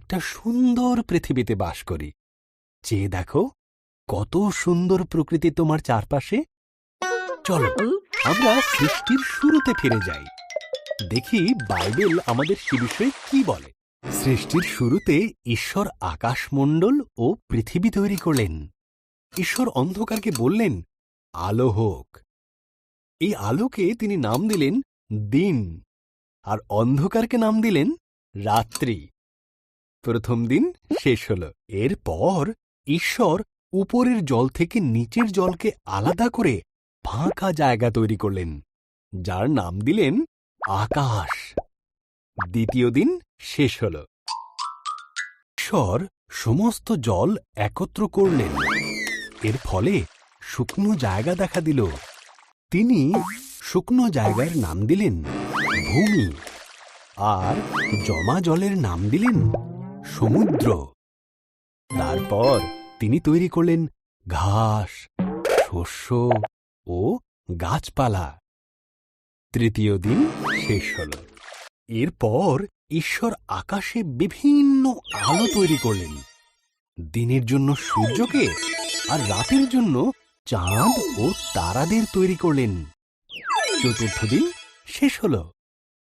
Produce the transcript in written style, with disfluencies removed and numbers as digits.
একটা সুন্দর পৃথিবীতে বাস করি। চেয়ে দেখো কত সুন্দর প্রকৃতি তোমার চারপাশে। চলো আমরা সৃষ্টির শুরুতে ফিরে যাই, দেখি বাইবেল আমাদের সে বিষয়ে কি বলে। সৃষ্টির শুরুতে ঈশ্বর আকাশমণ্ডল ও পৃথিবী তৈরি করলেন। ঈশ্বর অন্ধকারকে বললেন, আলো হোক। এই আলোকে তিনি নাম দিলেন দিন, আর অন্ধকারকে নাম দিলেন রাত্রি। প্রথম দিন শেষ হল। এরপর ঈশ্বর উপরের জল থেকে নিচের জলকে আলাদা করে ফাঁকা জায়গা তৈরি করলেন, যার নাম দিলেন আকাশ। দ্বিতীয় দিন শেষ হল। ঈশ্বর সমস্ত জল একত্র করলেন, এর ফলে শুকনো জায়গা দেখা দিল। তিনি শুকনো জায়গার নাম দিলেন ভূমি, আর জমা জলের নাম দিলেন সমুদ্র। তারপর তিনি তৈরি করলেন ঘাস, শস্য ও গাছপালা। তৃতীয় দিন শেষ হল। এরপর ঈশ্বর আকাশে বিভিন্ন আলো তৈরি করলেন, দিনের জন্য সূর্যকে আর রাতের জন্য চাঁদ ও তারাদের তৈরি করলেন। চতুর্থ দিন শেষ হল।